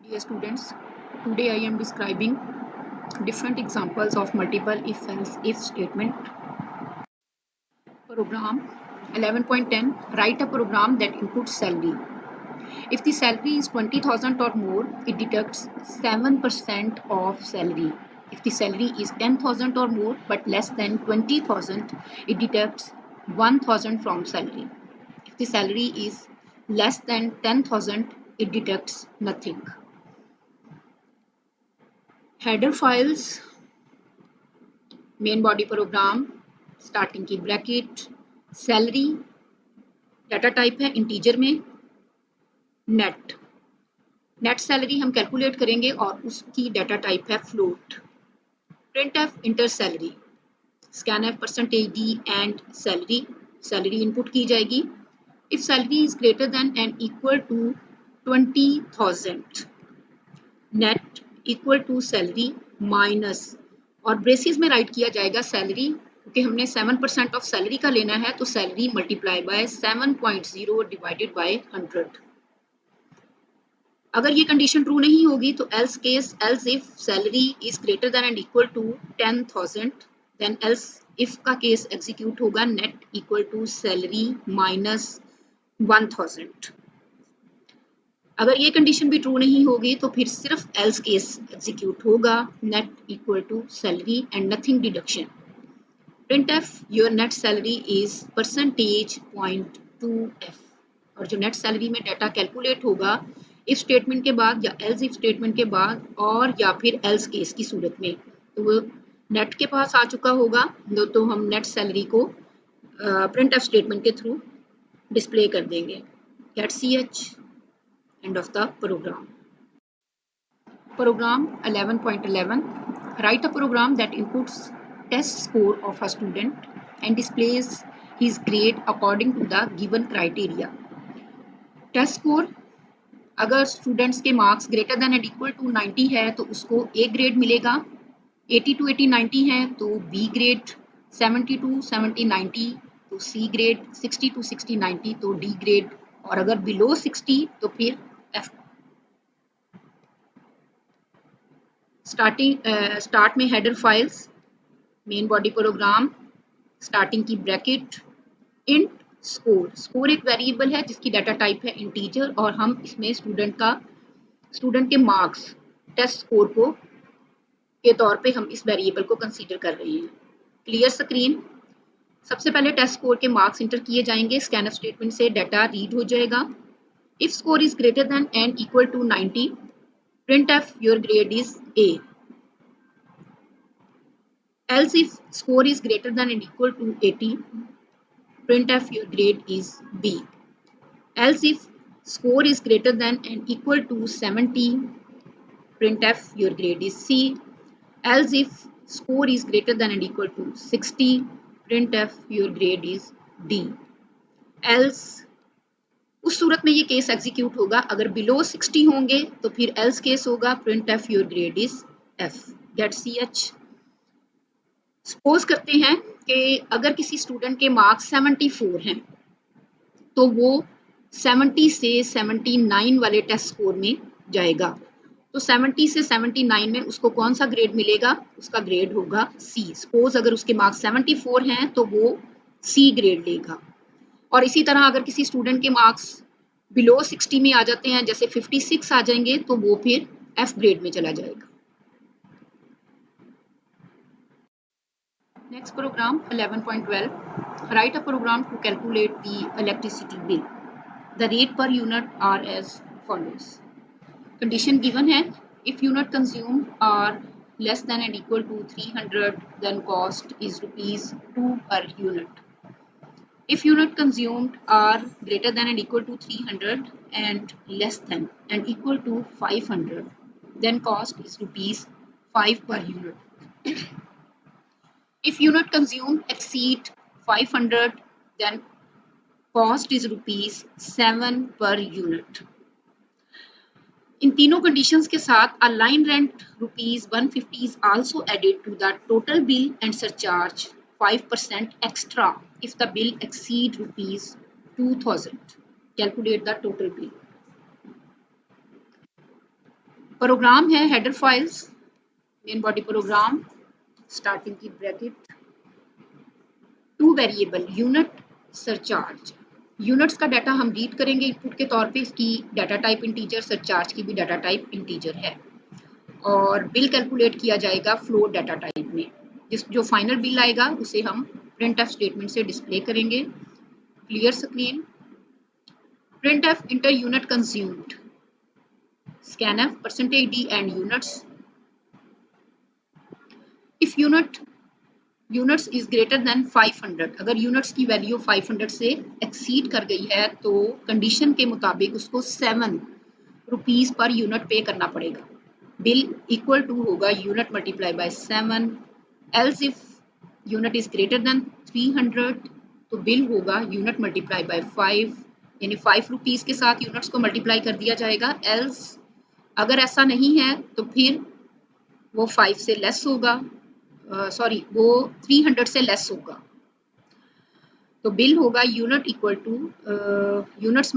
Dear students, today I am describing different examples of multiple if-else if statement. Program 11.10. Write a program that inputs salary. If the salary is 20,000 or more, it deducts 7% of salary. If the salary is 10,000 or more but less than 20,000, it deducts 1,000 from salary. If the salary is less than 10,000, it deducts nothing. Header files, main body program, starting की bracket, salary, data type है integer में, net salary हम calculate करेंगे और उसकी data type है float. Print F enter salary, scan F percentage D and salary input की जाएगी। If salary is greater than and equal to 20,000, net equal to salary minus, और braces में write किया जाएगा सैलरी, क्योंकि हमने 7% ऑफ सैलरी का लेना है, तो salary multiply by 7.0 divided by 100। अगर ये कंडीशन ट्रू नहीं होगी तो else case, else if salary is greater than and equal to 10,000, then else if का केस एग्जीक्यूट होगा, net equal to salary minus 1,000। अगर ये कंडीशन भी ट्रू नहीं होगी तो फिर सिर्फ एल्स केस एग्जीक्यूट होगा, net equal to salary and nothing deduction. Print F your net salary is percentage point 2f, और जो नेट सैलरी में डाटा कैलकुलेट होगा इफ स्टेटमेंट के बाद या एल्स इफ स्टेटमेंट के बाद और या फिर एल्स केस की सूरत में, तो वो नेट के पास आ चुका होगा, तो हम नेट सैलरी को प्रिंट एफ स्टेटमेंट के थ्रू डिस्प्ले कर देंगे। Get ch, end of the program. Program 11.11. Write a program that inputs test score of a student and displays his grade according to the given criteria. Test score, अगर students के marks greater than and equal to 90 है तो उसको A grade मिलेगा, 80 to 80 90 है तो B grade, 70 to 70 90 तो C grade, 60 to 60 90 तो डी ग्रेड, और अगर बिलो 60 तो फिर एफ। स्टार्ट में header files, main body program, starting की ब्रैकेट, इंट स्कोर एक वेरिएबल है जिसकी डाटा टाइप है इंटीजर, और हम इसमें स्टूडेंट के मार्क्स टेस्ट स्कोर को के तौर पे हम इस वेरिएबल को कंसीडर कर रहे हैं। Clear screen. सबसे पहले टेस्ट स्कोर के मार्क्स इंटर किए जाएंगे, स्कैनफ स्टेटमेंट से डाटा रीड हो जाएगा। If score is greater than and equal to 90, print F your grade is A. Else if score is greater than and equal to 80, printf your grade is B. Else if score is greater than and equal to 70, printf your grade is C. Else if score is greater than and equal to 60, printf your grade is D. Else उस सूरत में ये case execute होगा, अगर below 60 होंगे तो फिर else case होगा, printf your grade is F. Get ch। Suppose करते हैं कि अगर किसी स्टूडेंट के मार्क्स 74 हैं तो वो 70 से 79 वाले टेस्ट स्कोर में जाएगा, तो 70 से 79 में उसको कौन सा ग्रेड मिलेगा, उसका ग्रेड होगा सी। सपोज अगर उसके मार्क्स 74 हैं तो वो सी ग्रेड लेगा। और इसी तरह अगर किसी स्टूडेंट के मार्क्स बिलो 60 में आ जाते हैं, जैसे 56 आ जाएंगे, तो वो फिर एफ ग्रेड में चला जाएगा। Next program 11.12. Write a program to calculate the electricity bill. The rate per unit are as follows. Condition given है, if unit consumed are less than and equal to 300, then cost is rupees 2 per unit. If unit consumed are greater than and equal to 300 and less than and equal to 500, then cost is rupees 5 per unit. If unit consumed exceed 500, then cost is rupees 7 per unit. इन तीनों conditions के साथ a line rent rupees 150 is also added to the total bill and surcharge 5% extra if the bill exceed rupees 2000. Calculate the total bill. Program है header files, main body program, starting की bracket, two variable unit surcharge. Units का data हम read करेंगे input के तौर पे, इसकी data type integer, surcharge की भी डाटा टाइप इंटीजर है। और बिल कैलकुलेट किया जाएगा फ्लोट डाटा टाइप में। जो फाइनल बिल आएगा उसे हम प्रिंट एफ स्टेटमेंट से डिस्प्ले करेंगे। Clear screen. Print F inter unit consumed, scanf %d and units. If units is greater than 500, अगर यूनिट्स की वैल्यू 500 से एक्सीड कर गई है तो कंडीशन के मुताबिक उसको 7 रुपीज पर यूनिट पे करना पड़ेगा। बिल इक्वल टू होगा unit multiply by 7। Else if unit is greater then 300 तो बिल होगा यूनिट मल्टीप्लाई बाय 5, यानी 5 रुपीज के साथ यूनिट्स को मल्टीप्लाई कर दिया जाएगा। एल्स अगर ऐसा नहीं है तो फिर वो 5 से लेस होगा, वो 300 से लेस होगा। तो बिल होगा unit equal to units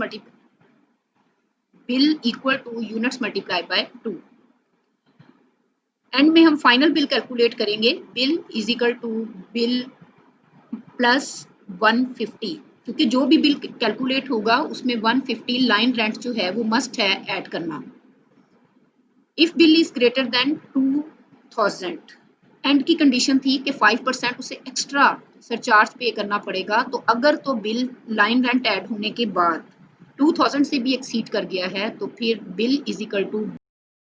multiply by 2। End में हम फाइनल बिल कैलकुलेट करेंगे। Bill is equal to bill plus 150, क्योंकि जो भी बिल कैलकुलेट होगा उसमें 150 लाइन रेंट जो है वो मस्ट है ऐड करना। If bill is greater then 2000, and की कंडीशन थी कि 5% उसे एक्स्ट्रा सरचार्ज पे करना पड़ेगा। तो अगर तो बिल लाइन रेंट ऐड होने के बाद 2000 से भी एक्सीड कर गया है तो फिर बिल इज इक्वल टू